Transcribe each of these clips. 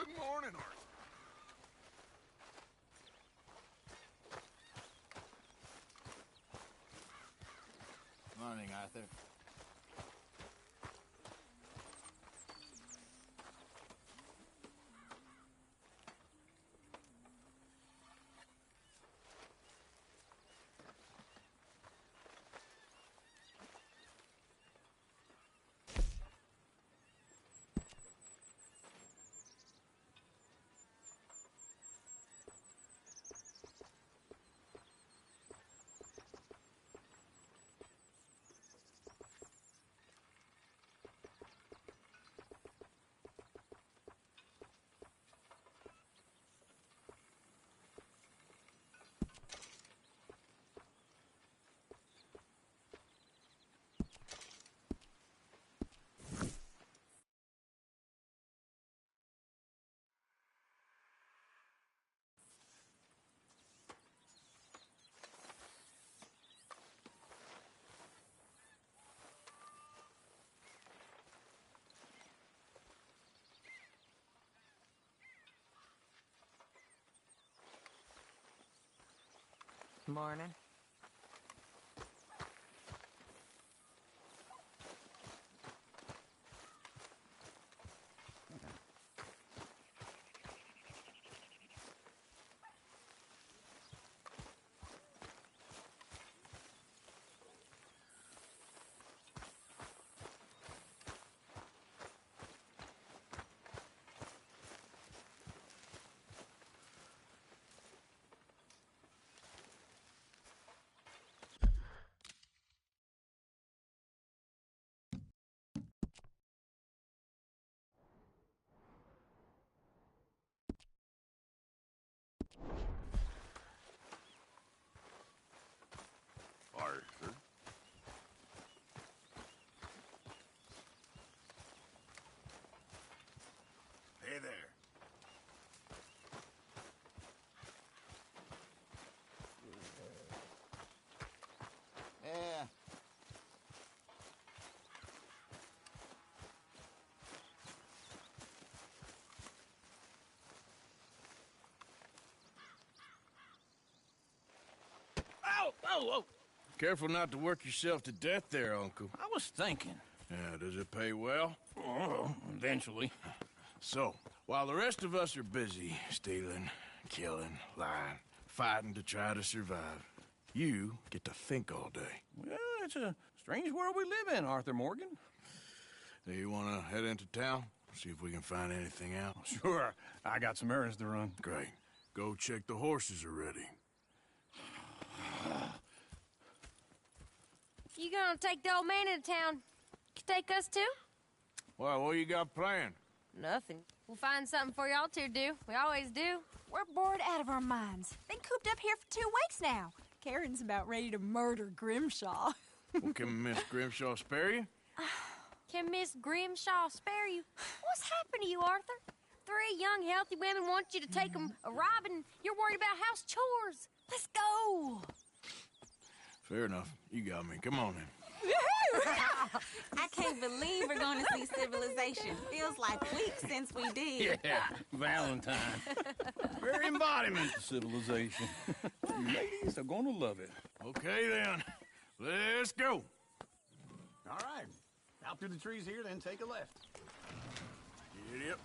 Good morning, Arthur. Morning, Arthur. Morning. Arthur. Hey there. Yeah. Ow! Oh, oh! Careful not to work yourself to death there, Uncle. I was thinking. Yeah, does it pay well? Oh, eventually. So, while the rest of us are busy stealing, killing, lying, fighting to try to survive, you get to think all day. Well, it's a strange world we live in, Arthur Morgan. Do you want to head into town? See if we can find anything out? Sure. I got some errands to run. Great. Go check the horses are ready. You gonna take the old man into town? Take us too? Well, what you got planned? Nothing. We'll find something for y'all to do. We always do. We're bored out of our minds. Been cooped up here for 2 weeks now. Karen's about ready to murder Grimshaw. Well, can Miss Grimshaw spare you? Can Miss Grimshaw spare you? What's happened to you, Arthur? 3 young, healthy women want you to take them a robbing. You're worried about house chores. Let's go. Fair enough. You got me. Come on then. I can't believe we're going to see civilization. Feels like weeks since we did. Yeah, Valentine. Very embodiment of civilization. You ladies are gonna love it. Okay then. Let's go. All right. Out through the trees here, then take a left. Yep.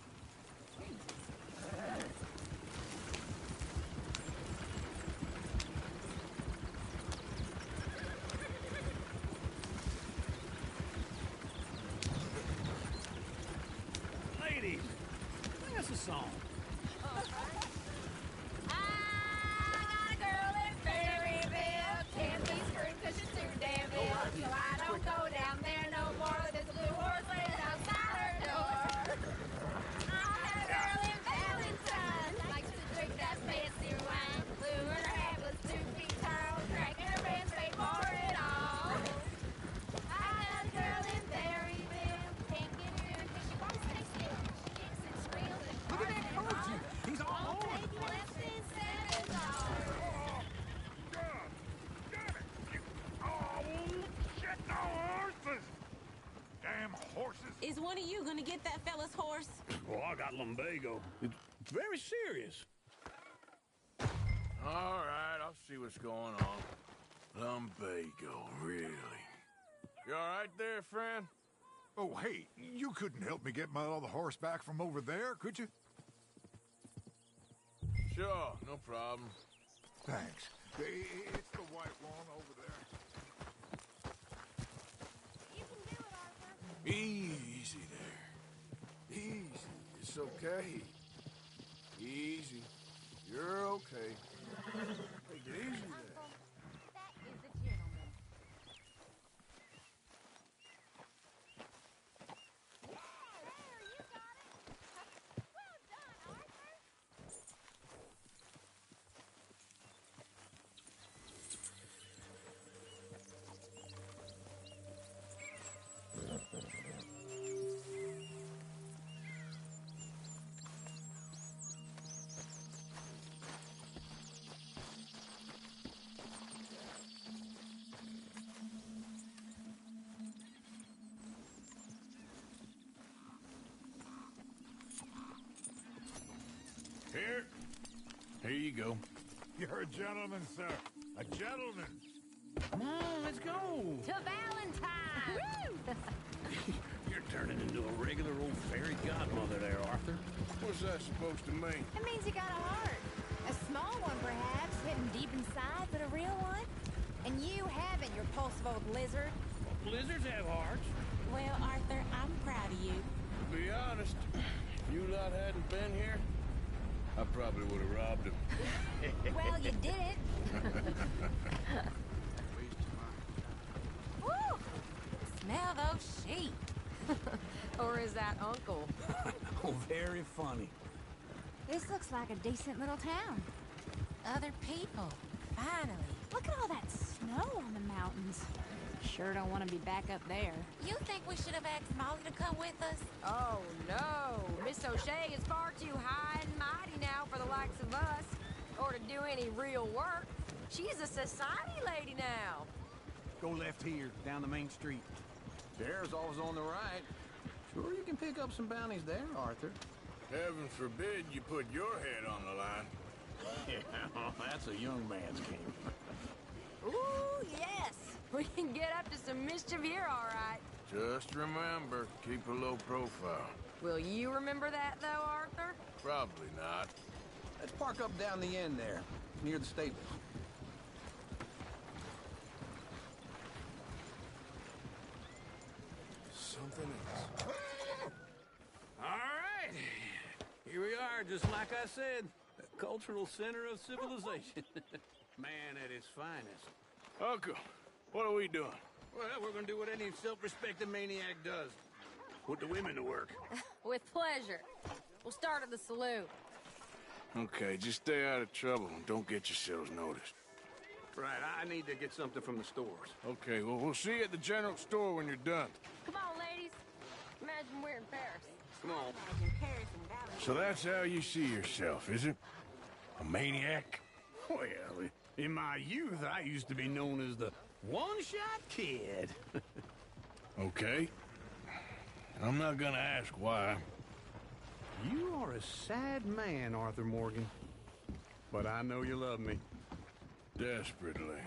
Ladies, sing us a song. I got a girl in Berryville. Can't be screwed 'cause she's too damn ill. So I don't go down there no more. There's a blue horse laying outside her door. I had a girl in Valentine. Likes to drink that fancy wine. Blue in her hair was 2 feet tall. Drinking her man's paid for it all. I had a girl in Berryville. Can't get her in 'cause she won't stay still. She kicks and squeals and Look at that poacher. He's all on. Damn horses! Is one of you going to get that fella's horse? Oh, I got lumbago. It's very serious. All right, I'll see what's going on. Lumbago, really? You all right there, friend? Oh, hey, you couldn't help me get my other horse back from over there, could you? Sure, no problem. Thanks. It's the white one over there. You can do it, Arthur. Easy there. Easy. It's okay. Easy. You're okay. Take it easy there. Uncle, that is a gentleman. Yeah, there, you got it. Well done, Arthur. Here you go. You're a gentleman, sir. A gentleman. Come on, let's go. To Valentine! Woo! You're turning into a regular old fairy godmother there, Arthur. What's that supposed to mean? It means you got a heart. A small one, perhaps, hidden deep inside, but a real one. And you haven't, you repulsive old lizard. Blizzards have hearts. Well, Arthur, I'm proud of you. To be honest, if you lot hadn't been here, I probably would have robbed him. Well, you did it. Woo! Smell those sheep. Or is that Uncle? Oh, very funny. This looks like a decent little town. Other people. Finally. Look at all that snow on the mountains. Sure don't want to be back up there. You think we should have asked Molly to come with us? Oh, no. Miss O'Shea is far too high and mighty now for the likes of us. Or to do any real work. She's a society lady now. Go left here, down the main street. Sheriff's always on the right. Sure you can pick up some bounties there, Arthur. Heaven forbid you put your head on the line. Yeah, that's a young man's game. Ooh, yes. We can get up to some mischief here, all right. Just remember, keep a low profile. Will you remember that, though, Arthur? Probably not. Let's park up down the end there, near the stables. Something else. All right. Here we are, just like I said. The cultural center of civilization. Man at his finest. Uncle, what are we doing? Well, we're gonna do what any self-respecting maniac does. Put the women to work. With pleasure. We'll start at the saloon. Okay, just stay out of trouble and don't get yourselves noticed. Right, I need to get something from the stores. Okay, well, we'll see you at the general store when you're done. Come on, ladies. Imagine we're in Paris. Come on. Imagine Paris and Valentine. So that's how you see yourself, is it? A maniac? Well, in my youth, I used to be known as the one-shot kid. Okay. I'm not gonna ask why. You are a sad man, Arthur Morgan. But I know you love me. Desperately.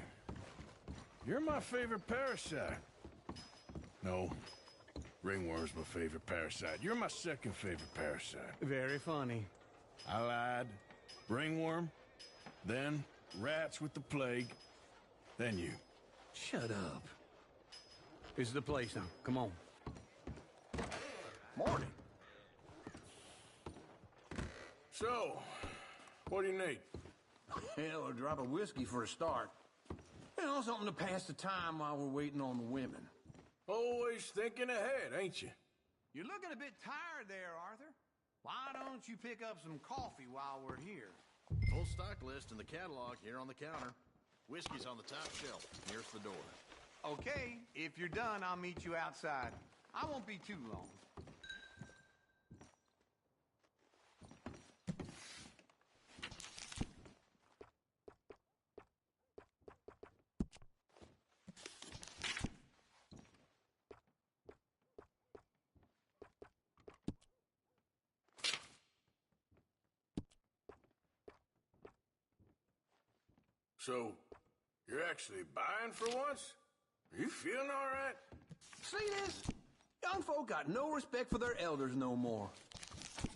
You're my favorite parasite. No. Ringworm's my favorite parasite. You're my second favorite parasite. Very funny. I lied. Ringworm. Then rats with the plague. Then you. Shut up. This is the place now. Come on. Morning. So, what do you need? Hell, a drop of whiskey for a start. You know, something to pass the time while we're waiting on the women. Always thinking ahead, ain't you? You're looking a bit tired there, Arthur. Why don't you pick up some coffee while we're here? Full stock list in the catalog here on the counter. Whiskey's on the top shelf, nearest the door. Okay, if you're done, I'll meet you outside. I won't be too long. So, you're actually buying for once? Are you feeling all right? See this? Young folk got no respect for their elders no more.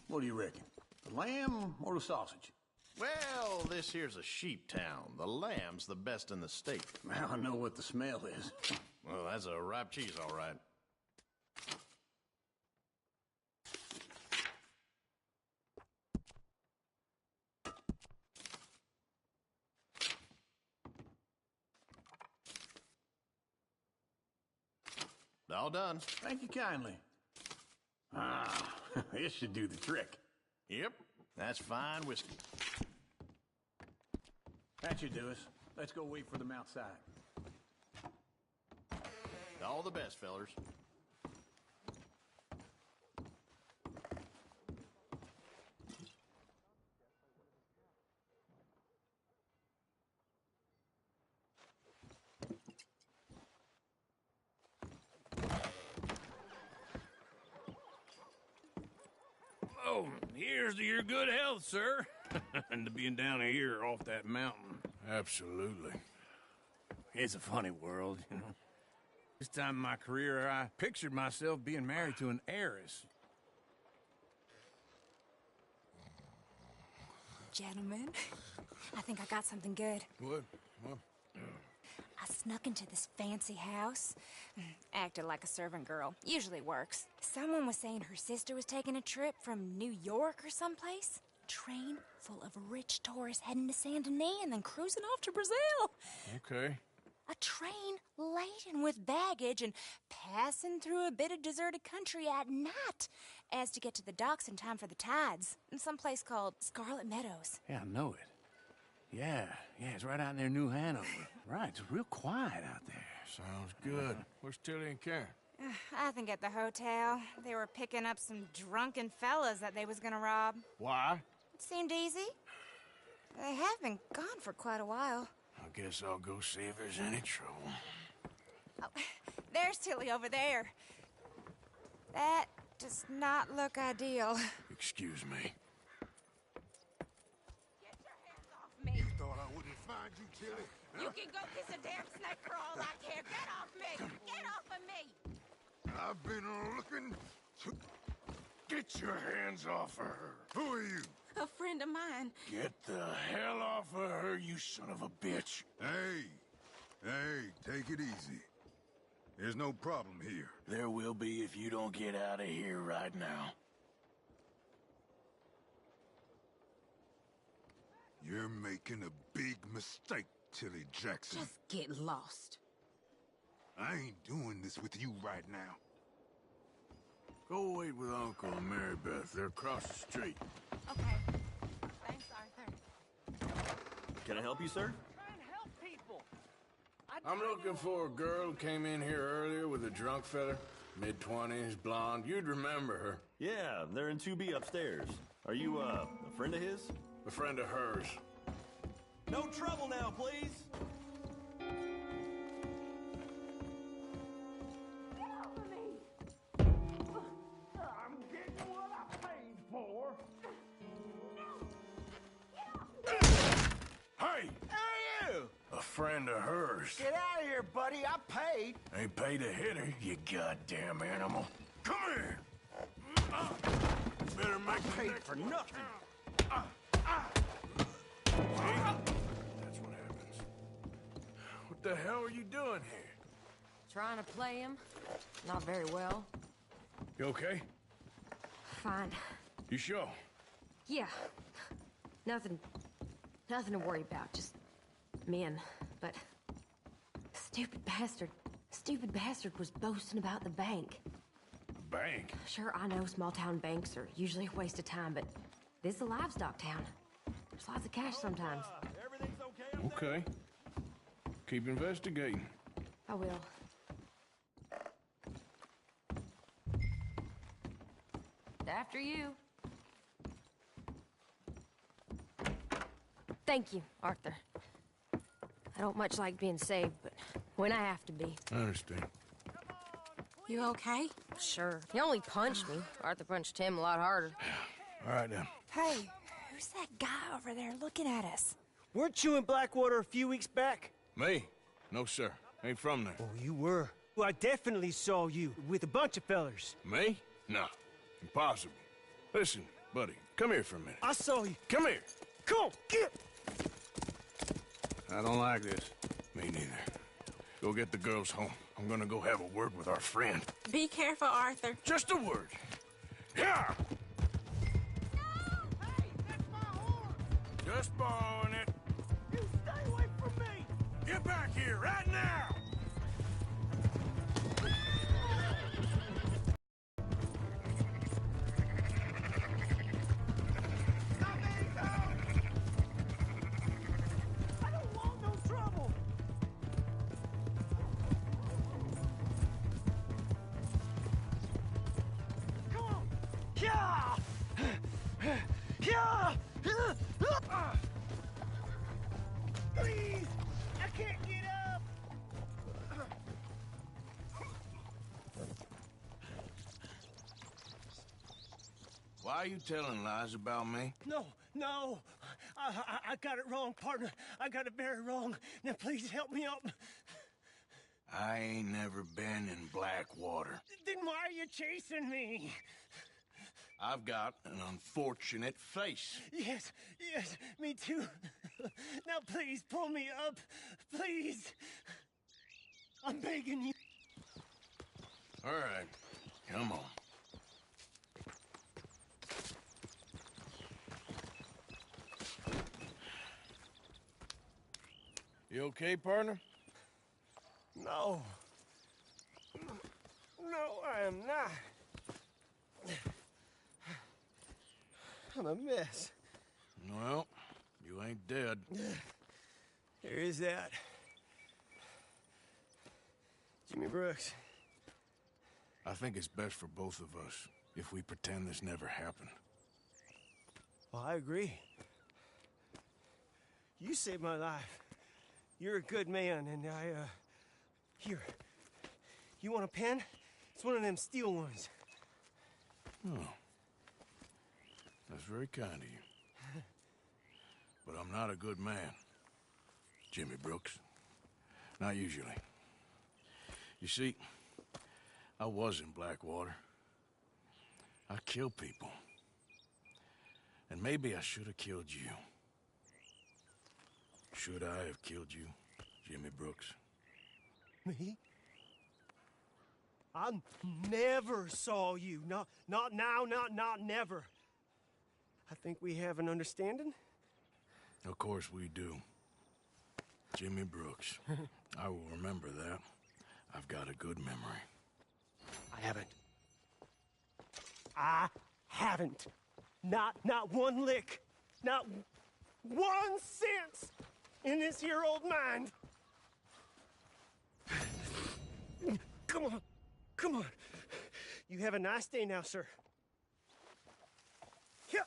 What do you reckon? The lamb or the sausage? Well, this here's a sheep town. The lamb's the best in the state. I know what the smell is. Well, that's a ripe cheese, all right. All done. Thank you kindly. Ah, this should do the trick. Yep, that's fine whiskey. That should do us. Let's go wait for them outside. All the best, fellers. Oh, here's to your good health, sir. And to being down here off that mountain. Absolutely. It's a funny world, you know. This time in my career, I pictured myself being married to an heiress. Gentlemen, I think I got something good. What? What? I snuck into this fancy house. Acted like a servant girl. Usually works. Someone was saying her sister was taking a trip from New York or someplace. Train full of rich tourists heading to Saint Denis and then cruising off to Brazil. Okay. A train laden with baggage and passing through a bit of deserted country at night as to get to the docks in time for the tides in some place called Scarlet Meadows. Yeah, I know it. Yeah, it's right out near New Hanover. Right, it's real quiet out there. Sounds good. Where's Tilly and Karen? I think at the hotel. They were picking up some drunken fellas that they was gonna rob. Why? It seemed easy. They have been gone for quite a while. I guess I'll go see if there's any trouble. Oh, there's Tilly over there. That does not look ideal. Excuse me. Get your hands off me. Thought I wouldn't find you, Tilly. You can go kiss a damn snake for all I care. Get off me! Get off of me! I've been looking to... Get your hands off of her. Who are you? A friend of mine. Get the hell off of her, you son of a bitch. Hey, take it easy. There's no problem here. There will be if you don't get out of here right now. You're making a big mistake, Tilly Jackson. Just get lost. I ain't doing this with you right now. Go wait with Uncle and Mary Beth. They're across the street. Okay. Thanks, Arthur. Can I help you, sir? I'm looking for a girl who came in here earlier with a drunk fella. Mid-20s, blonde. You'd remember her. Yeah, they're in 2B upstairs. Are you, a friend of his? A friend of hers. No trouble now, please! I'm getting what I paid for. Hey! Hey, you! A friend of hers. Get out of here, buddy. I paid. Ain't paid to hit her, you goddamn animal. Come here! Better make the Paid next for one nothing. count. That's what happens. What the hell are you doing here? Trying to play him. Not very well. You okay? Fine. You sure? Yeah. Nothing to worry about. Just men. But stupid bastard was boasting about the bank. Bank? Sure, I know small town banks are usually a waste of time, but this is a livestock town. There's lots of cash sometimes. Everything's okay up there? Okay. Keep investigating. I will. After you. Thank you, Arthur. I don't much like being saved, but when I have to be. I understand. You okay? Sure. He only punched me. Arthur punched him a lot harder. All right, then. Hey, who's that guy over there looking at us? Weren't you in Blackwater a few weeks back? Me? No, sir. Ain't from there. Oh, you were. Well, I definitely saw you with a bunch of fellers. Me? No. Impossible. Listen, buddy, come here for a minute. I saw you. Come here. Come on, get! I don't like this. Me neither. Go get the girls home. I'm gonna go have a word with our friend. Be careful, Arthur. Just a word. Yeah! Hey, that's my horse! Just borrowing it. You stay away from me! Get back here right now! I don't want no trouble! Come on! Yeah! Yeah! Please! I can't get up! Why are you telling lies about me? No, no! I got it wrong, partner. I got it very wrong. Now please help me up. I ain't never been in Blackwater. Then why are you chasing me? I've got an unfortunate face. Yes, yes, me too. Now please pull me up. Please. I'm begging you. All right, come on. You okay, partner? No. No, I am not. I'm a mess. Well, you ain't dead. There is that. Jimmy Brooks. I think it's best for both of us if we pretend this never happened. Well, I agree. You saved my life. You're a good man, and here. You want a pen? It's one of them steel ones. Oh. That's very kind of you. But I'm not a good man, Jimmy Brooks. Not usually. You see, I was in Blackwater. I killed people. And maybe I should have killed you. Should I have killed you, Jimmy Brooks? Me? I never saw you. Not now, not never. I think we have an understanding. Of course we do. Jimmy Brooks. I will remember that. I've got a good memory. I haven't. Not one lick. Not 1 cent in this here old mind. Come on. You have a nice day now, sir. Here.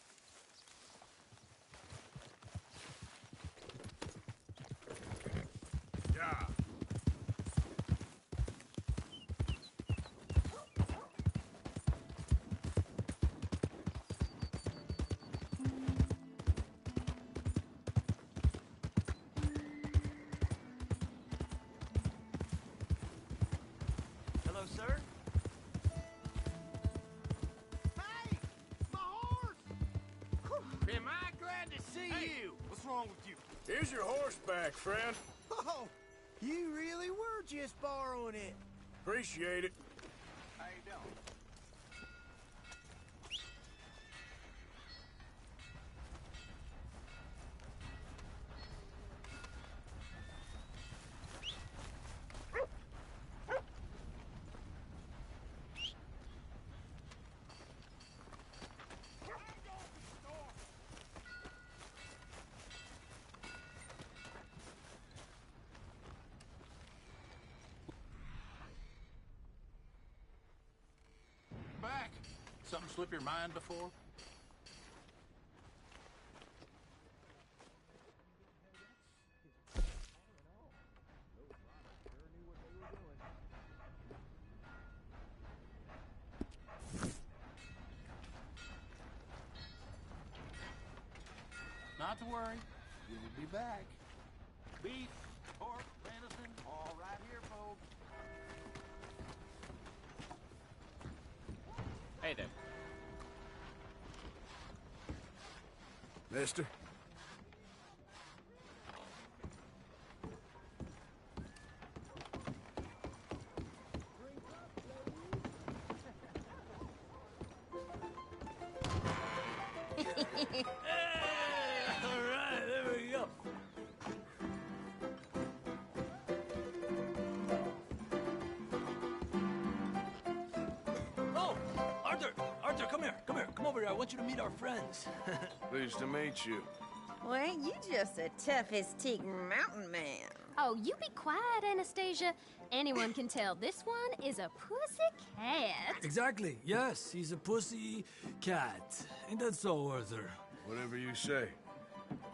Yeah. Hello, sir. Hey, my horse! Am I glad to see you? What's wrong with you? Here's your horse back, friend. Oh, you really were just borrowing it. Appreciate it. How you doing? Back. Something slip your mind before? Not to worry. We'll be back. Beef, pork, venison, all right here, folks. Hey there. Mister? All right, there we go. Oh, Arthur, come here. Come over here. I want you to meet our friends. Pleased to meet you. Well, ain't you just a tough as teak mountain man? Oh, you be quiet, Anastasia. Anyone can tell this one is a pussy cat. Exactly. Yes, he's a pussy cat. Ain't that so, Arthur? Whatever you say.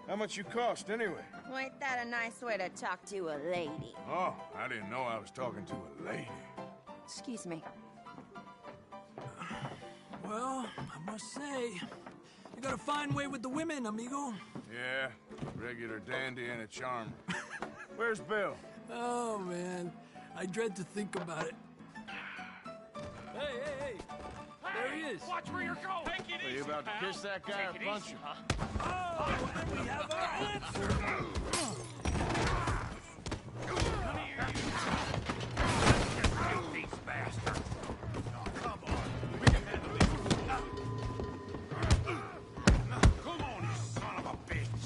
How much you cost, anyway? Well, ain't that a nice way to talk to a lady? Oh, I didn't know I was talking to a lady. Excuse me. Well, I must say, you got a fine way with the women, amigo. Yeah, regular dandy and a charmer. Where's Bill? Oh, man. I dread to think about it. Hey! There he is. Watch where you're going. Take it Are you about to kiss that guy or punch him? Oh, and we have our answer. Come here, you filthy bastard. Oh, come on. We can handle this. Come on, you son of a bitch.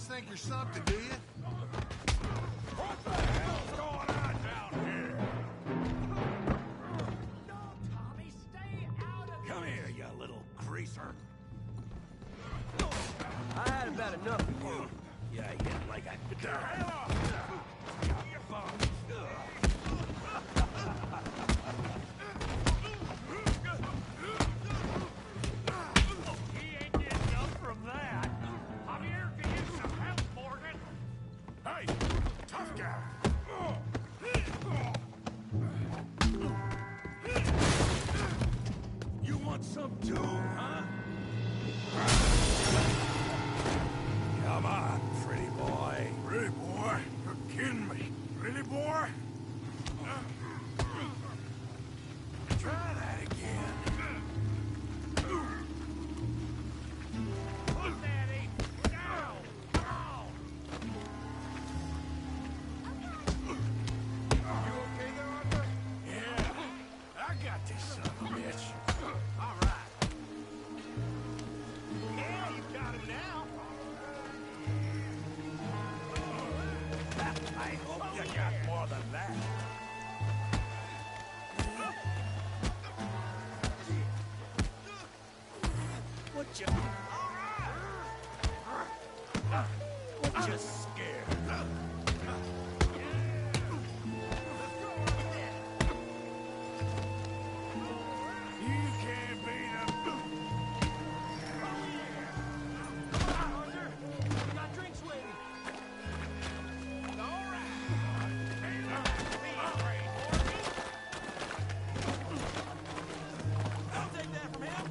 Think you're something, do you? What the hell's going on down here? No, Tommy, stay out of Come here, you little greaser. I had about enough of you. Yeah, hit like a... Get the hell off! You fuck. He ain't getting up from that. I'm here to use some help, Morgan. Hey, tough guy. You want some too, huh? Come on, pretty boy. Pretty boy? You're kidding me. Really, boy? Try that again. Look, Daddy. Down. Down. You okay there, Arthur? Yeah. I got this son of a bitch. All right. Yeah, you got him now. I hope you got more than that. What you... What you scared? You can't beat him. Arthur, we got drinks waiting. All right. Hey, look, be afraid, Morgan. I'll take that from him.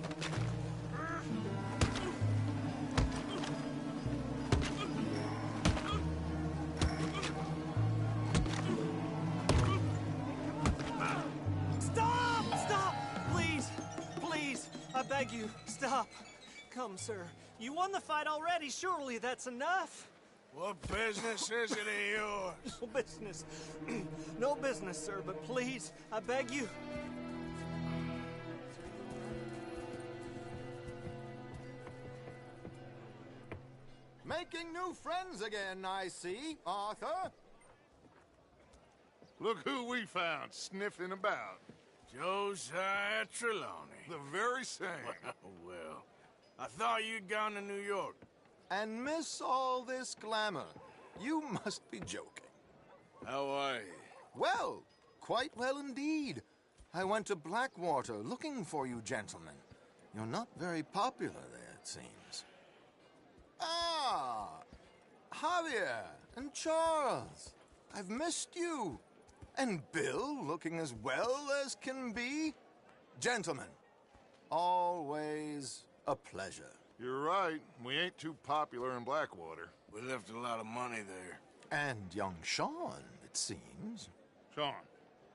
Stop! Stop! Please! Please! I beg you, stop. Come, sir. You won the fight already. Surely that's enough. What business is it of yours? No business. No business, sir, but please, I beg you. Making new friends again, I see, Arthur. Look who we found sniffing about. Josiah Trelawney. The very same. Well, I thought you'd gone to New York. And miss all this glamour. You must be joking. How are you? Well, quite well indeed. I went to Blackwater looking for you gentlemen. You're not very popular there, it seems. Ah! Javier and Charles. I've missed you. And Bill looking as well as can be. Gentlemen, always a pleasure. You're right. We ain't too popular in Blackwater. We left a lot of money there. And young Sean, it seems. Sean,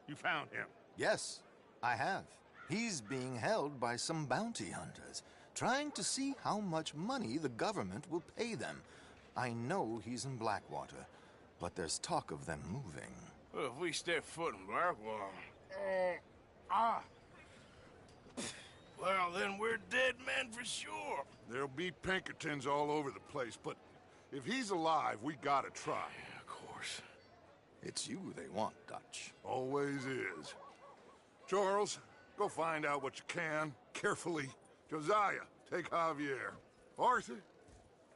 you found him? Yes, I have. He's being held by some bounty hunters, trying to see how much money the government will pay them. I know he's in Blackwater, but there's talk of them moving. Well, if we step foot in Blackwater... Well, then we're dead men for sure. There'll be Pinkertons all over the place, but if he's alive, we gotta try. Yeah, of course. It's you they want, Dutch. Always is. Charles, go find out what you can, carefully. Josiah, take Javier. Arthur,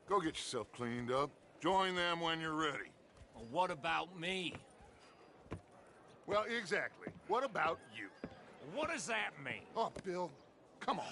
go get yourself cleaned up. Join them when you're ready. Well, what about me? Well, exactly. What about you? What does that mean? Oh, Bill, come on.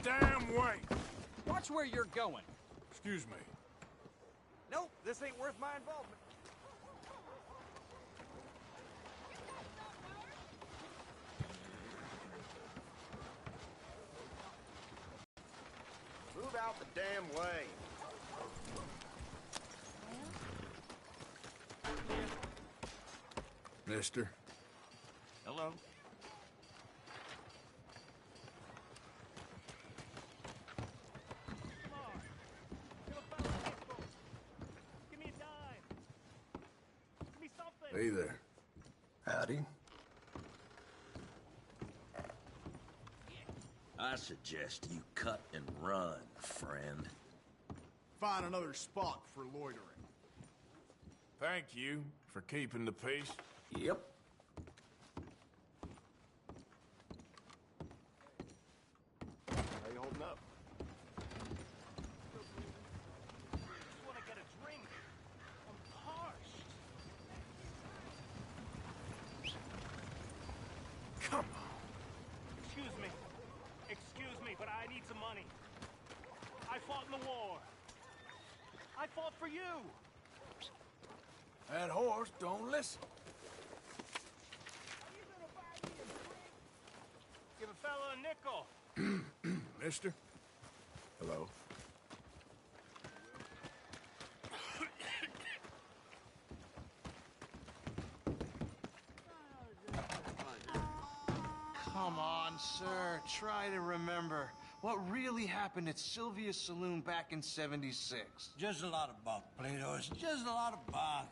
Damn way! Watch where you're going. Excuse me. Nope, this ain't worth my involvement. Move out the damn way. Mister. Hello. Hey there. Howdy. I suggest you cut and run, friend. Find another spot for loitering. Thank you for keeping the peace. Yep. How you holding up? Just want to get a drink. I'm parched. Come on. Excuse me, but I need some money. I fought in the war. I fought for you. That horse don't listen. Give a fella a nickel. Mister? Hello? Come on, sir. Try to remember. What really happened at Sylvia's Saloon back in '76? Just a lot of bunk, Plato. It's just a lot of bunk.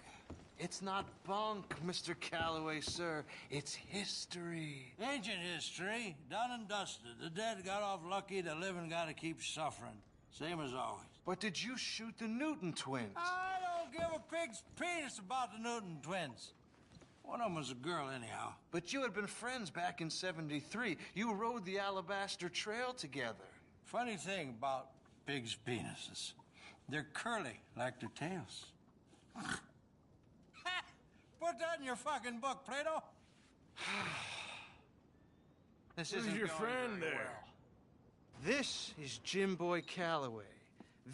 It's not bunk, Mr. Calloway, sir. It's history. Ancient history. Done and dusted. The dead got off lucky, the living gotta keep suffering. Same as always. But did you shoot the Newton twins? I don't give a pig's penis about the Newton twins. One of them was a girl, anyhow. But you had been friends back in '73. You rode the Alabaster Trail together. Funny thing about pigs' penises. They're curly, like their tails. Put that in your fucking book, Plato. This Who's isn't your going friend very there? well. This is Jim Boy Calloway.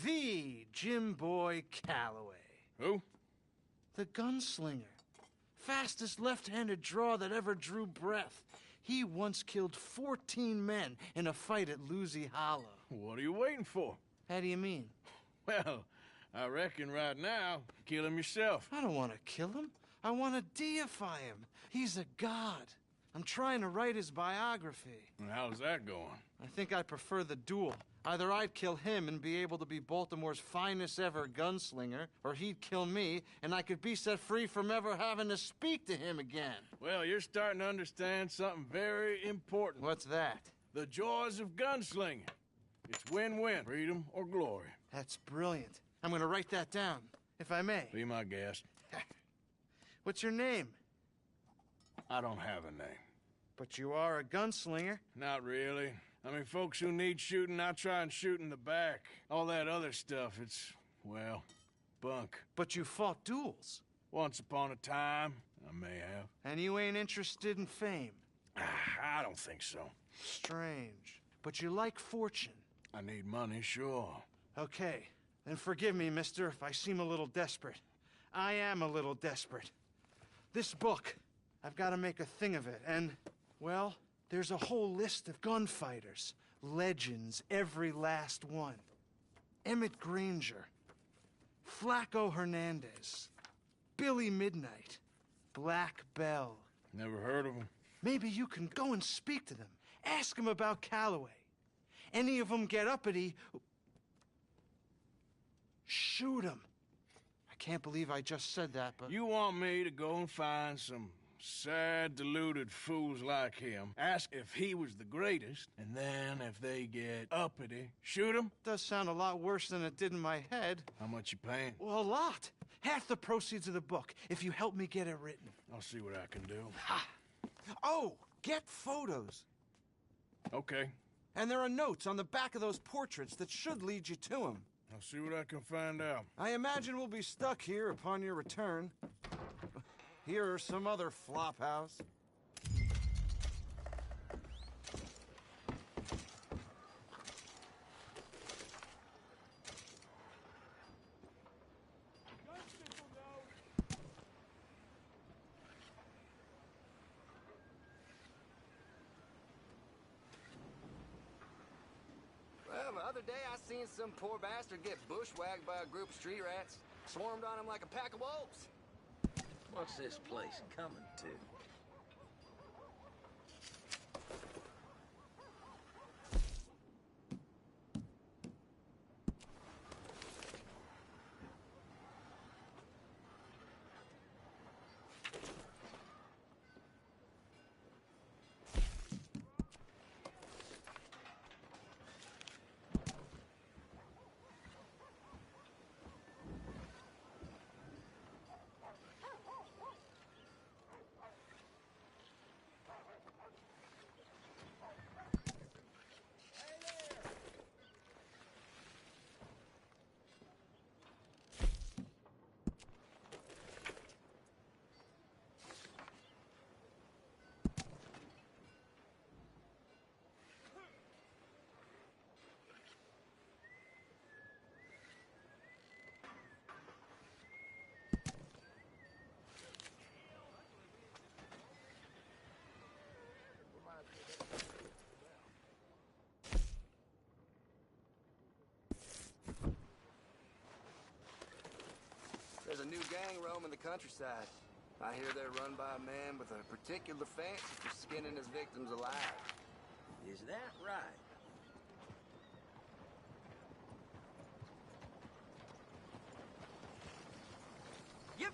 The Jim Boy Calloway. Who? The gunslinger. Fastest left-handed draw that ever drew breath. He once killed 14 men in a fight at Lucy Hollow. What are you waiting for? How do you mean? Well, I reckon right now, kill him yourself. I don't want to kill him. I want to deify him. He's a god. I'm trying to write his biography. And how's that going? I think I prefer the duel. Either I'd kill him and be able to be Baltimore's finest ever gunslinger, or he'd kill me and I could be set free from ever having to speak to him again. Well, you're starting to understand something very important. What's that? The joys of gunslinging. It's win-win, freedom or glory. That's brilliant. I'm going to write that down, if I may. Be my guest. What's your name? I don't have a name. But you are a gunslinger. Not really. I mean, folks who need shooting, I try and shoot in the back. All that other stuff, it's, well, bunk. But you fought duels. Once upon a time, I may have. And you ain't interested in fame. I don't think so. Strange. But you like fortune. I need money, sure. Okay. Then forgive me, mister, if I seem a little desperate. I am a little desperate. This book, I've got to make a thing of it, and, well, there's a whole list of gunfighters. Legends, every last one. Emmett Granger. Flaco Hernandez. Billy Midnight. Black Bell. Never heard of him. Maybe you can go and speak to them. Ask them about Calloway. Any of them get uppity, shoot them. I can't believe I just said that, but... You want me to go and find some sad, deluded fools like him, ask if he was the greatest, and then if they get uppity, shoot him? Does sound a lot worse than it did in my head. How much you paying? Well, a lot. Half the proceeds of the book, if you help me get it written. I'll see what I can do. Ha! Oh, get photos. Okay. And there are notes on the back of those portraits that should lead you to him. I'll see what I can find out. I imagine we'll be stuck here upon your return. Here are some other flophouse. Well, the other day I seen some poor bastard get bushwhacked by a group of street rats. Swarmed on him like a pack of wolves. What's this place coming to? new gang roaming the countryside. I hear they're run by a man with a particular fancy for skinning his victims alive. Is that right? Yep.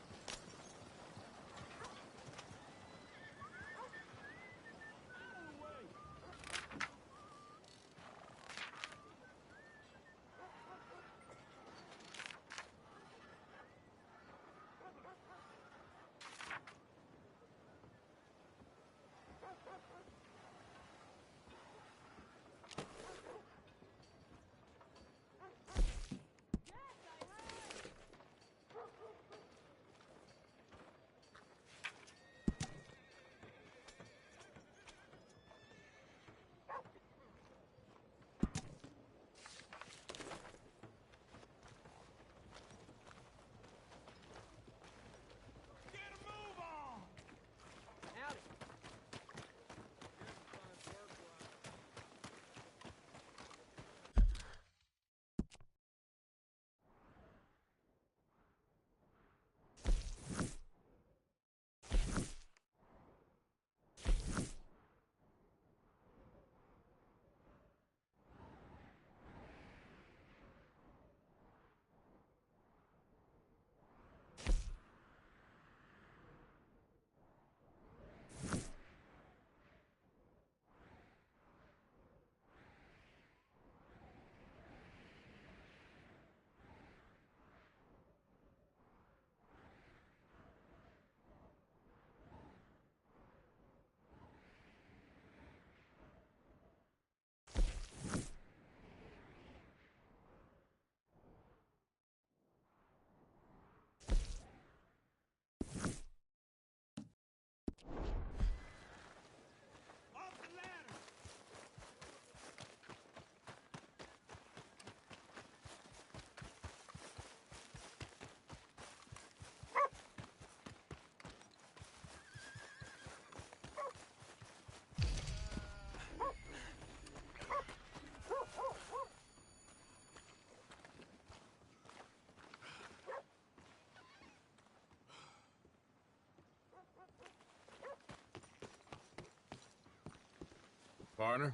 Partner?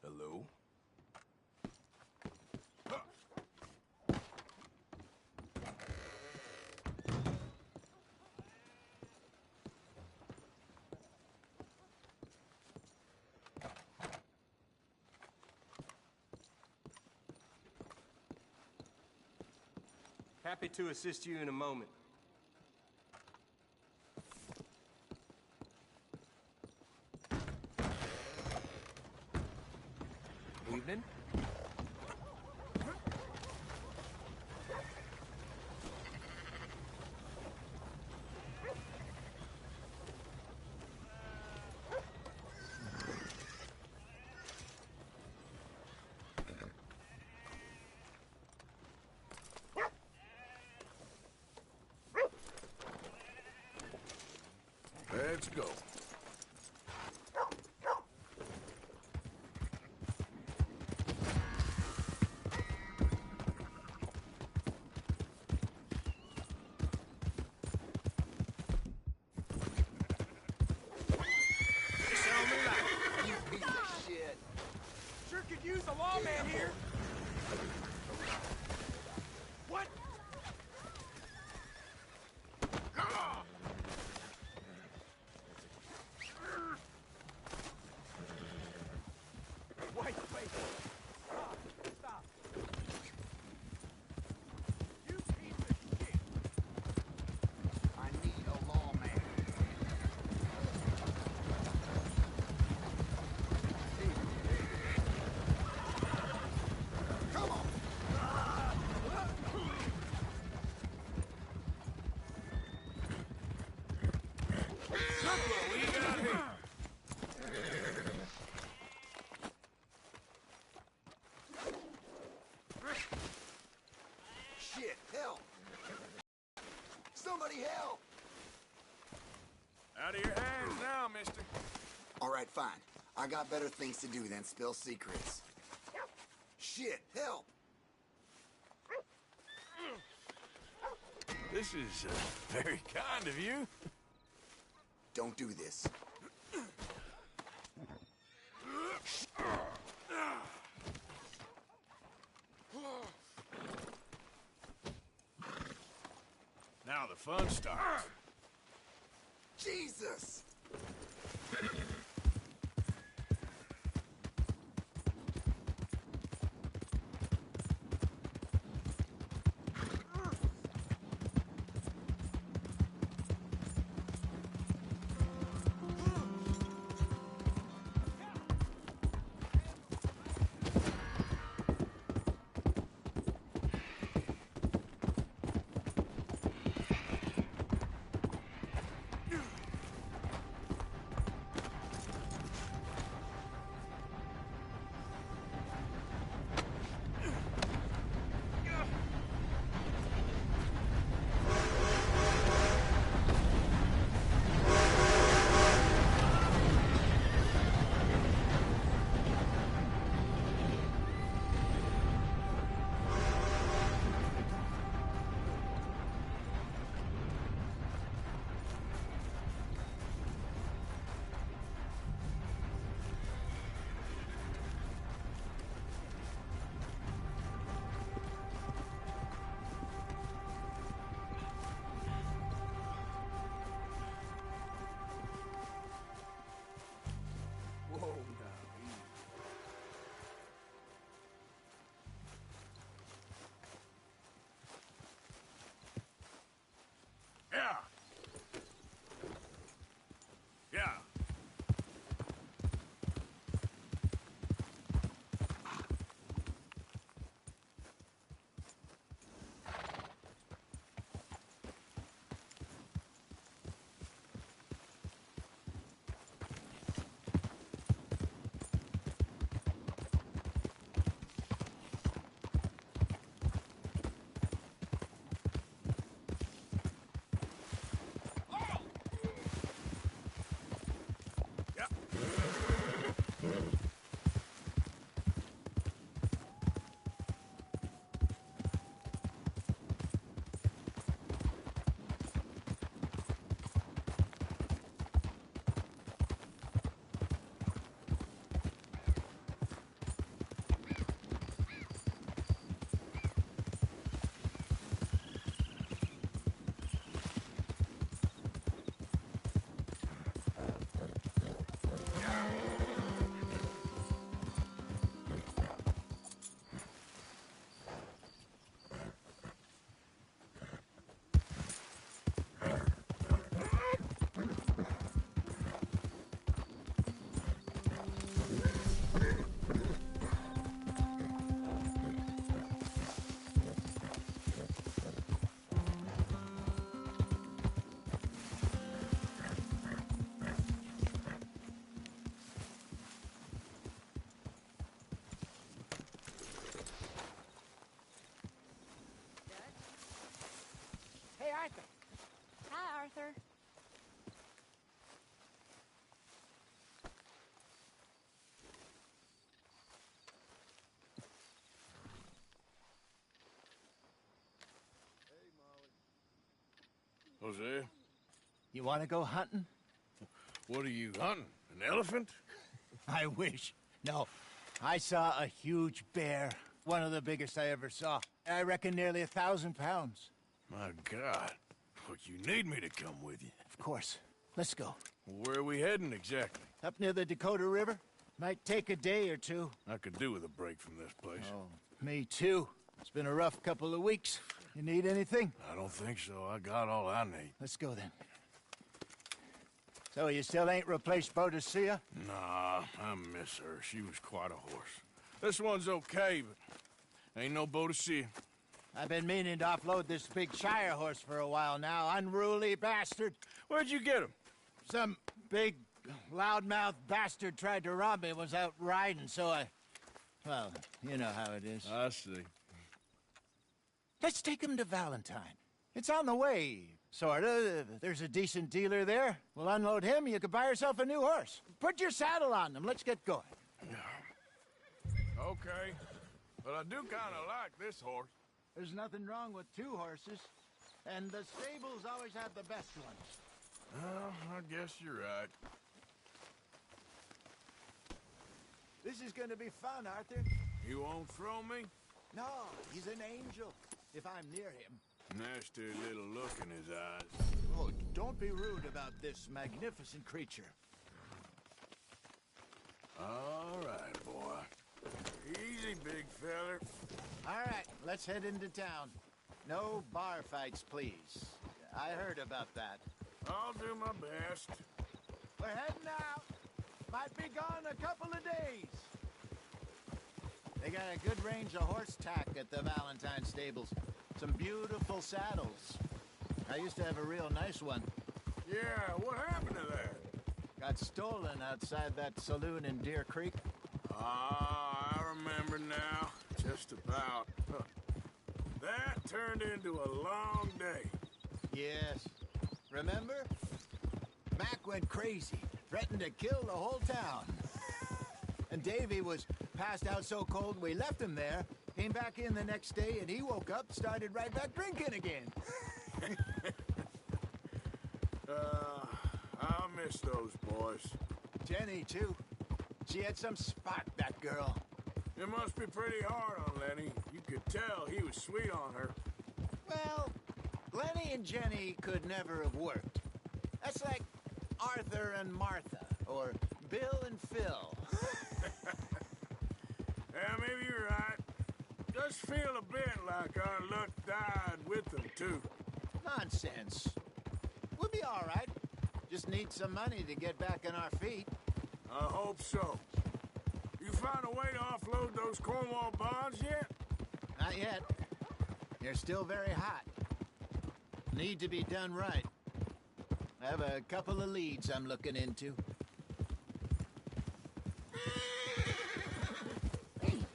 Hello? Happy to assist you in a moment. Evening. Let's go. You piece of shit. Sure could use a lawman here. What? Wait. Stop. You piece of shit. I need a lawman. Come on. What do you got here? Shit, help! Somebody help! Out of your hands now, mister. All right, fine. I got better things to do than spill secrets. Shit, help! This is very kind of you. Don't do this. Now the fun starts. Jesus! Yeah. Yeah. Hey, Arthur. Hi, Arthur. Jose, You want to go hunting? what are you hunting? An elephant? I wish. No. I saw a huge bear. One of the biggest I ever saw. I reckon nearly 1,000 pounds. My God. Look, you need me to come with you. Of course. Let's go. Where are we heading exactly? Up near the Dakota River. Might take a day or two. I could do with a break from this place. Oh, me too. It's been a rough couple of weeks. You need anything? I don't think so. I got all I need. Let's go then. So you still ain't replaced Boadicea? Nah, I miss her. She was quite a horse. This one's okay, but ain't no Boadicea. I've been meaning to offload this big Shire horse for a while now. Unruly bastard. Where'd you get him? Some big, loudmouth bastard tried to rob me. Was out riding, so I... Well, you know how it is. I see. Let's take him to Valentine. It's on the way, sorta. There's a decent dealer there. We'll unload him, you can buy yourself a new horse. Put your saddle on them, let's get going. Okay. But I do kind of like this horse. There's nothing wrong with two horses. And the stables always have the best ones. Well, I guess you're right. This is gonna be fun, Arthur. You won't throw me? No, he's an angel, if I'm near him. Nasty little look in his eyes. Oh, don't be rude about this magnificent creature. All right, boy. Easy, big feller. All right, let's head into town. No bar fights, please. I heard about that. I'll do my best. We're heading out. Might be gone a couple of days. They got a good range of horse tack at the Valentine stables. Some beautiful saddles. I used to have a real nice one. Yeah, what happened to that? Got stolen outside that saloon in Deer Creek. Ah, I remember now. Just about. Huh. That turned into a long day. Yes. Remember? Mac went crazy, threatened to kill the whole town. And Davy was passed out so cold we left him there, came back in the next day, and he woke up, started right back drinking again. I'll miss those boys. Jenny, too. She had some spot, that girl. It must be pretty hard on Lenny. You could tell he was sweet on her. Well, Lenny and Jenny could never have worked. That's like Arthur and Martha, or Bill and Phil. Yeah, maybe you're right. Does feel a bit like our luck died with them, too. Nonsense. We'll be all right. Just need some money to get back on our feet. I hope so. You found a way to offload those Cornwall bonds yet? Not yet. They're still very hot. Need to be done right. I have a couple of leads I'm looking into.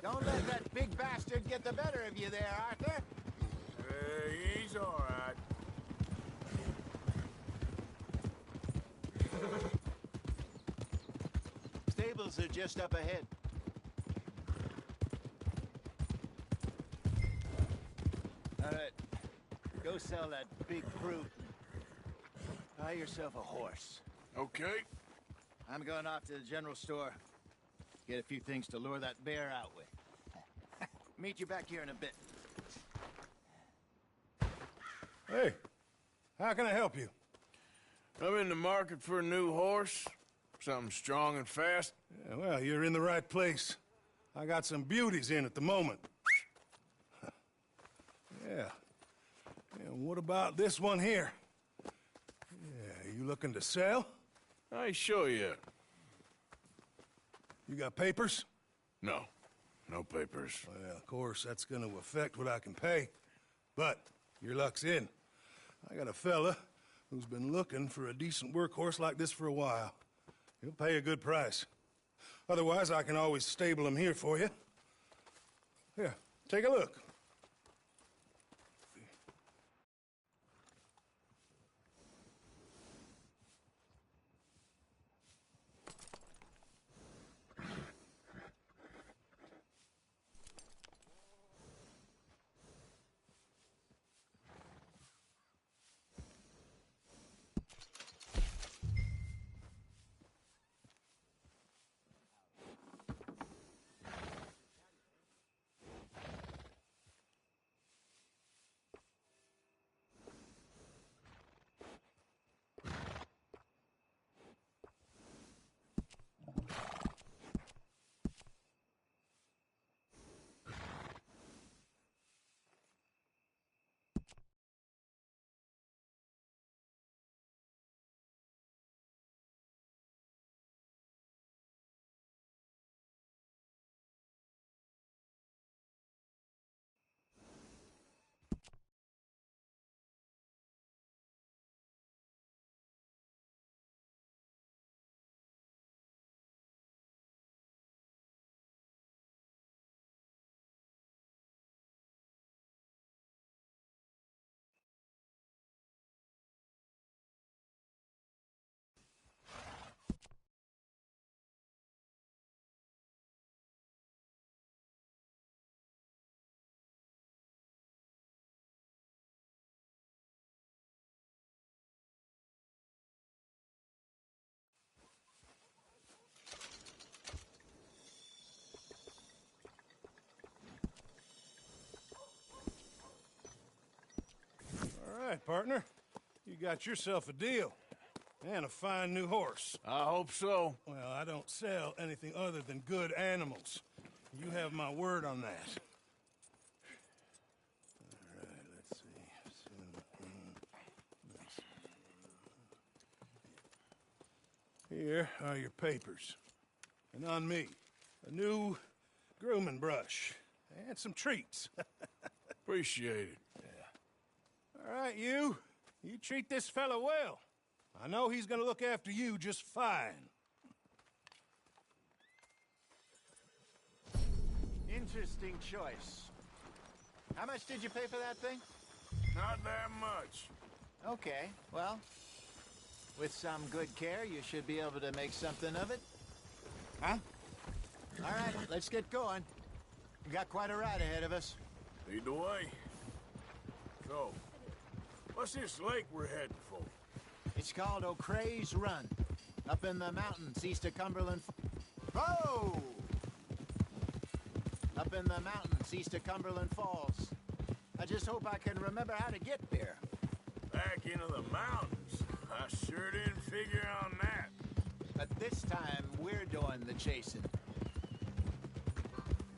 Don't let that big bastard get the better of you there, Arthur. He's all right. Stables are just up ahead. All right. Go sell that big brute. Buy yourself a horse. Okay. I'm going off to the general store. Get a few things to lure that bear out with. Meet you back here in a bit. Hey, how can I help you? I'm in the market for a new horse. Something strong and fast. Yeah, well, you're in the right place. I got some beauties in at the moment. Yeah. And what about this one here? Yeah, you looking to sell? I ain't sure yet. You got papers? No. No papers. Well, of course, that's gonna affect what I can pay. But your luck's in. I got a fella who's been looking for a decent workhorse like this for a while. He'll pay a good price. Otherwise, I can always stable him here for you. Here, take a look. right, partner. You got yourself a deal. And a fine new horse. I hope so. Well, I don't sell anything other than good animals. You have my word on that. All right, let's see. Here are your papers. And on me, a new grooming brush. And some treats. Appreciate it. Yeah. All right, you. You treat this fella well. I know he's gonna look after you just fine. Interesting choice. How much did you pay for that thing? Not that much. Okay, well, with some good care, you should be able to make something of it. Huh? All right, let's get going. We got quite a ride ahead of us. Lead the way. So, what's this lake we're heading for? It's called O'Creagh's Run, up in the mountains east of Cumberland. Whoa! Up in the mountains east of Cumberland Falls. I just hope I can remember how to get there. Back into the mountains? I sure didn't figure on that. But this time, we're doing the chasing.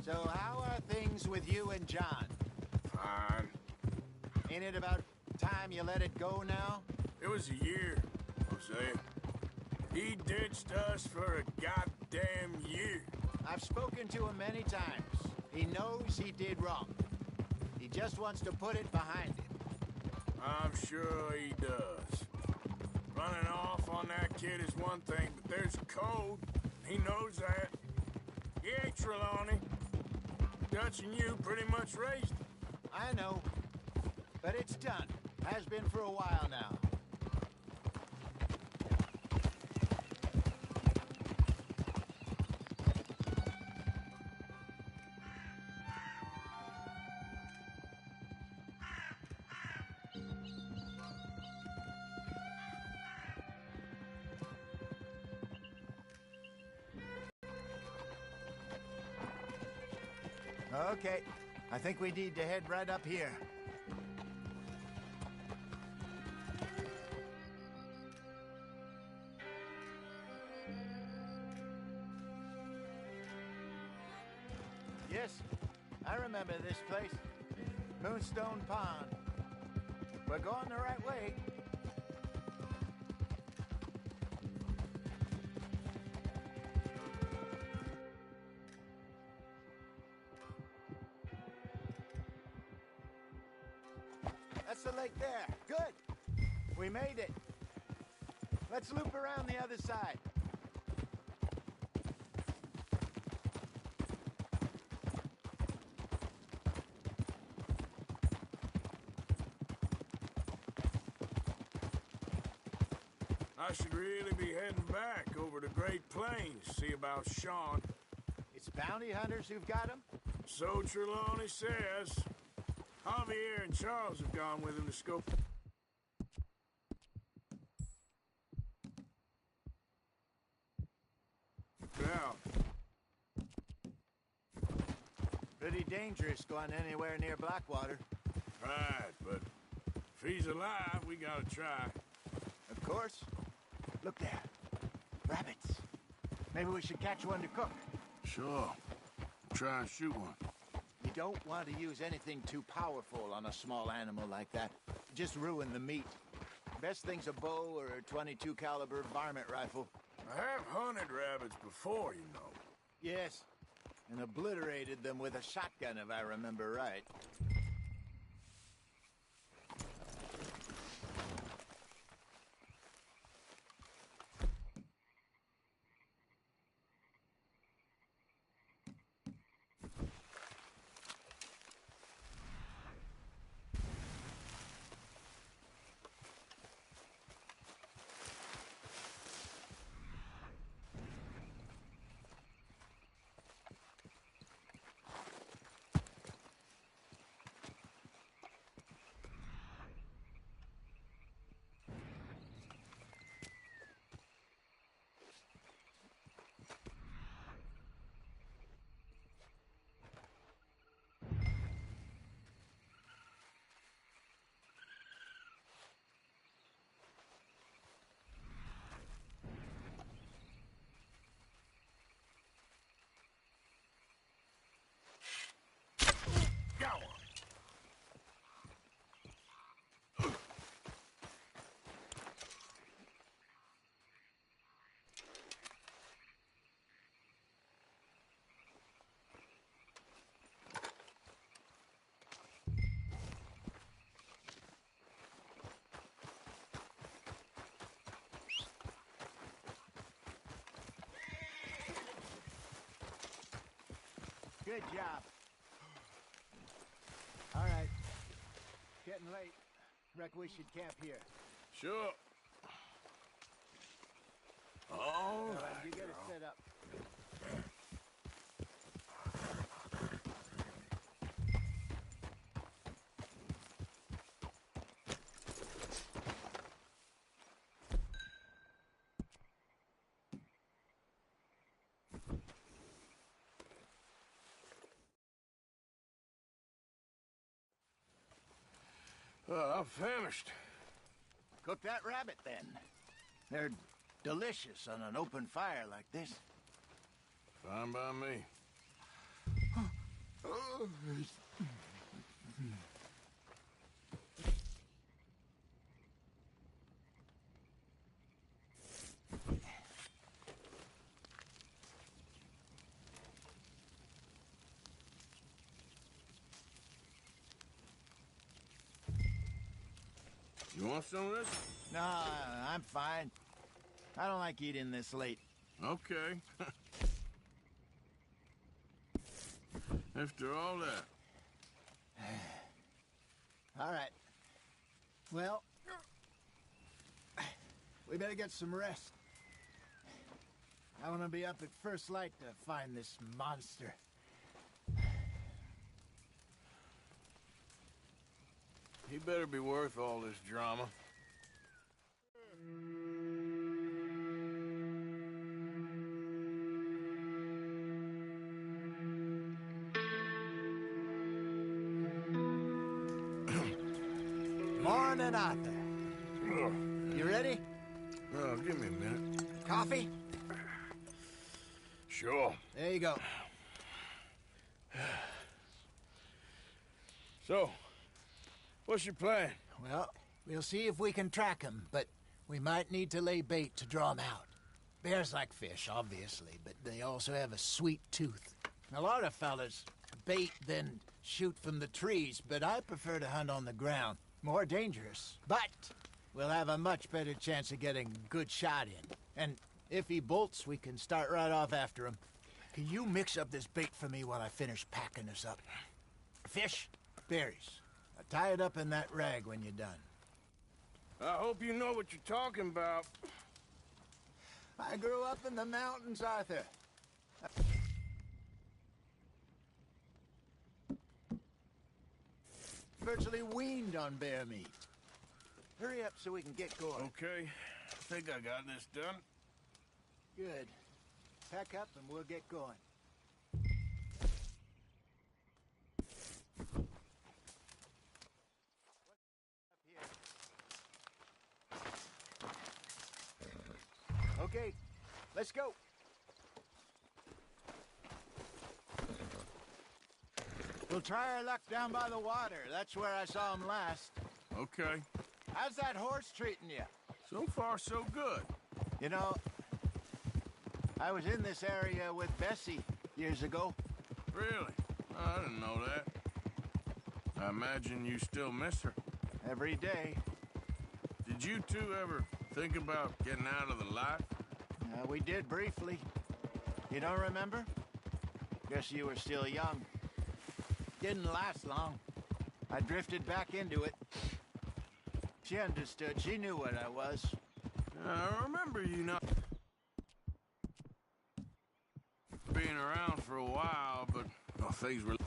So how are things with you and John? Fine. Ain't it about time you let it go now? It was a year, Jose. He ditched us for a goddamn year. I've spoken to him many times. He knows he did wrong. He just wants to put it behind him. I'm sure he does. Running off on that kid is one thing, but there's a code. He knows that. He ain't Trelawney. Dutch and you pretty much raised him. I know. But it's done. Has been for a while now. Okay, I think we need to head right up here. Yes, I remember this place. Moonstone Pond. We're going the right way. That's the lake there. Good. We made it. Let's loop around the other side. I should really be heading back over to Great Plains, see about Sean. It's bounty hunters who've got him? So Trelawney says. Javier and Charles have gone with him to scope. Out. Pretty dangerous going anywhere near Blackwater. Right, but if he's alive, we gotta try. Of course. Look there. Rabbits. Maybe we should catch one to cook. Sure. Try and shoot one. You don't want to use anything too powerful on a small animal like that. Just ruin the meat. Best thing's a bow or a .22 caliber varmint rifle. I have hunted rabbits before, you know. Yes, and obliterated them with a shotgun, if I remember right. Good job. All right. Getting late. Reckon we should camp here. Sure. All right, You get it girl. set up. I'm famished. Cook that rabbit, then. They're delicious on an open fire like this. Fine by me. You want some of this? No, I'm fine. I don't like eating this late. Okay. After all that. All right. Well, we better get some rest. I want to be up at first light to find this monster. He better be worth all this drama. Morning, Arthur. You ready? Give me a minute. Coffee? Sure. There you go. So, what's your plan? Well, we'll see if we can track him, but we might need to lay bait to draw him out. Bears like fish, obviously, but they also have a sweet tooth. A lot of fellas bait, then shoot from the trees, but I prefer to hunt on the ground. More dangerous, but we'll have a much better chance of getting a good shot in. And if he bolts, we can start right off after him. Can you mix up this bait for me while I finish packing this up? Fish, berries. Tie it up in that rag when you're done. I hope you know what you're talking about. I grew up in the mountains, Arthur. Virtually weaned on bear meat. Hurry up so we can get going. Okay. I think I got this done. Good. Pack up and we'll get going. Okay, let's go. We'll try our luck down by the water. That's where I saw him last. Okay. How's that horse treating you? So far, so good. You know, I was in this area with Bessie years ago. Really? I didn't know that. I imagine you still miss her. Every day. Did you two ever think about getting out of the life? We did briefly. You don't remember? Guess you were still young. Didn't last long. I drifted back into it. She understood. She knew what I was. I remember you not being around for a while, but well, things were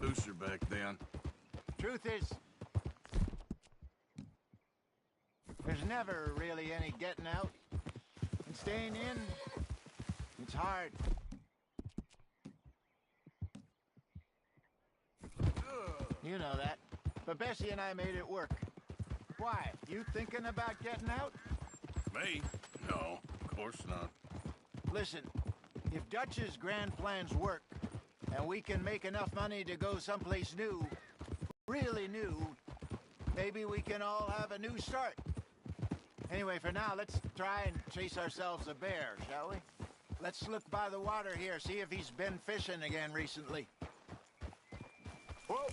looser back then. Truth is, there's never really any getting out. And staying in, it's hard. You know that. But Bessie and I made it work. Why? You thinking about getting out? Me? No, of course not. Listen, if Dutch's grand plans work, and we can make enough money to go someplace new, really new, maybe we can all have a new start. Anyway, for now, let's try and chase ourselves a bear, shall we? Let's look by the water here, see if he's been fishing again recently. Whoa!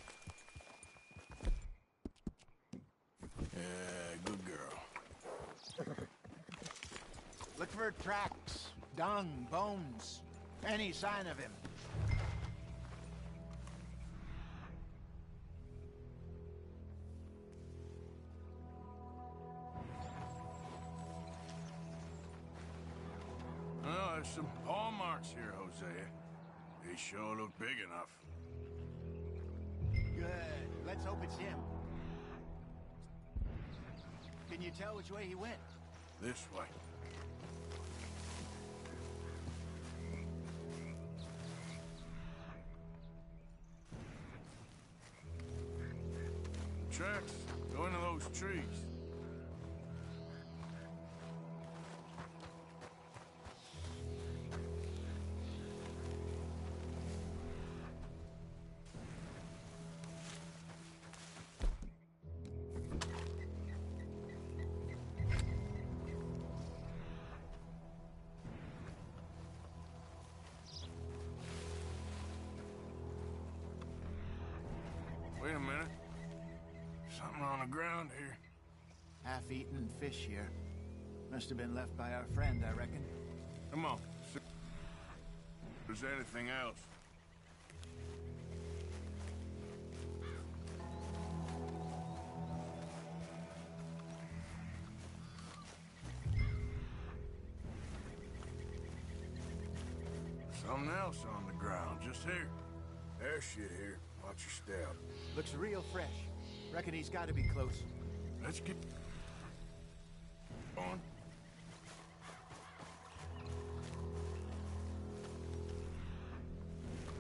Yeah, good girl. Look for tracks. dung, bones, any sign of him. Oh, there's some paw marks here, Hosea. They sure look big enough. Good. Let's hope it's him. Can you tell which way he went? This way. Tracks go into those trees. Wait a minute. Something on the ground here. Half-eaten fish here. Must have been left by our friend, I reckon. Come on. See if there's anything else. Something else on the ground, just here. There's shit here. Watch your step. Looks real fresh. Reckon he's got to be close. Let's get on.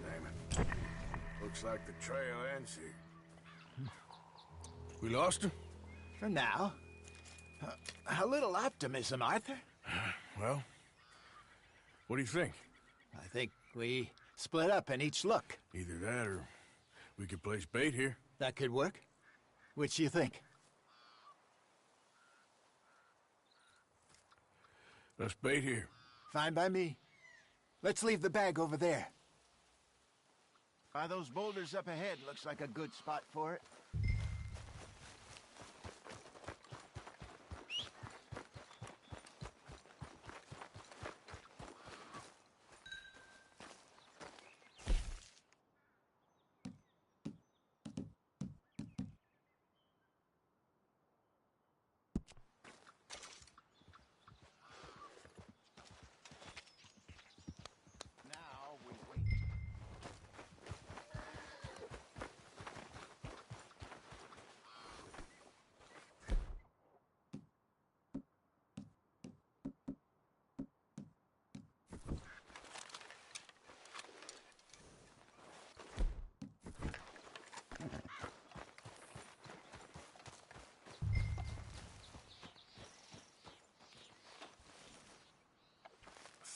Damn it. Looks like the trail ends here. We lost him? For now. A little optimism, Arthur. Well, what do you think? I think we split up and each look. Either that or we could place bait here. That could work. Which do you think? Let's bait here. Fine by me. Let's leave the bag over there. By those boulders up ahead, looks like a good spot for it.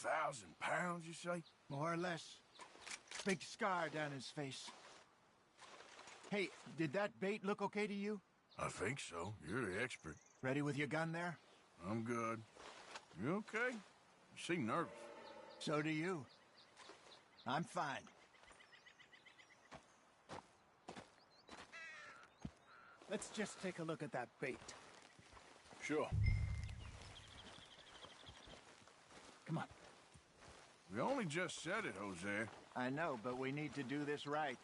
£1,000, you say? More or less. Big scar down his face. Hey, did that bait look okay to you? I think so. You're the expert. Ready with your gun there? I'm good. You okay? You seem nervous. So do you. I'm fine. Let's just take a look at that bait. Sure. Come on. We only just said it, Jose. I know, but we need to do this right.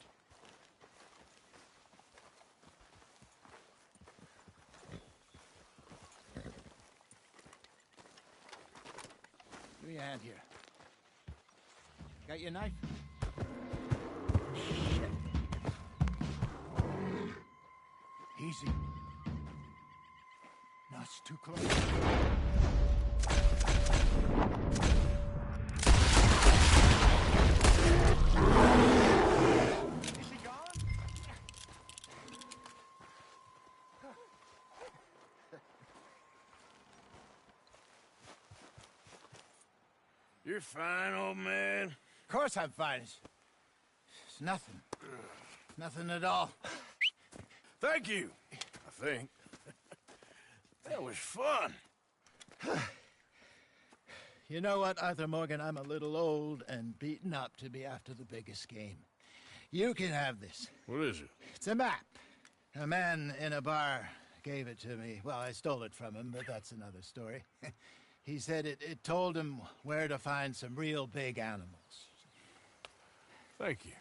Give me a hand here. Got your knife? Shit. Easy. No, it's too close. You're fine, old man. Of course I'm fine. It's nothing. Nothing at all. Thank you, I think. That was fun. You know what, Arthur Morgan? I'm a little old and beaten up to be after the biggest game. You can have this. What is it? It's a map. A man in a bar gave it to me. Well, I stole it from him, but that's another story. He said it told him where to find some real big animals. Thank you.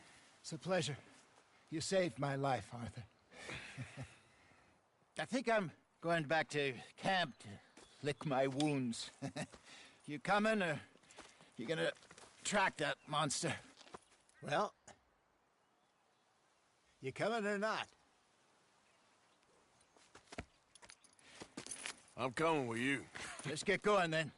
It's a pleasure. You saved my life, Arthur. I think I'm going back to camp to lick my wounds. You coming, or you gonna track that monster? Well, you coming or not? I'm coming with you. Let's get going, then.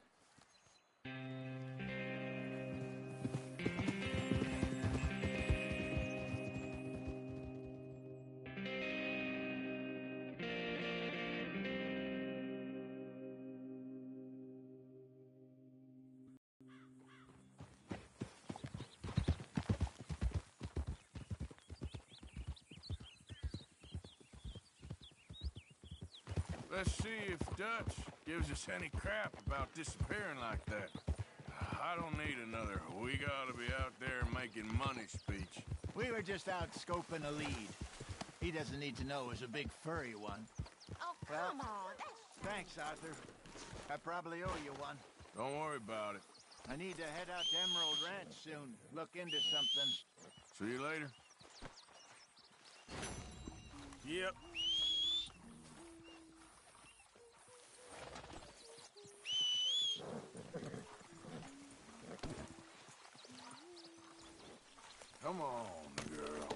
Let's see if Dutch gives us any crap about disappearing like that. I don't need another "we gotta be out there making money" speech. We were just out scoping a lead. He doesn't need to know it was a big furry one. Oh, come on. Thanks, Arthur. I probably owe you one. Don't worry about it. I need to head out to Emerald Ranch soon. Look into something. See you later. Yep. Come on, girl.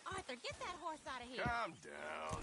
Arthur, get that horse out of here. Calm down.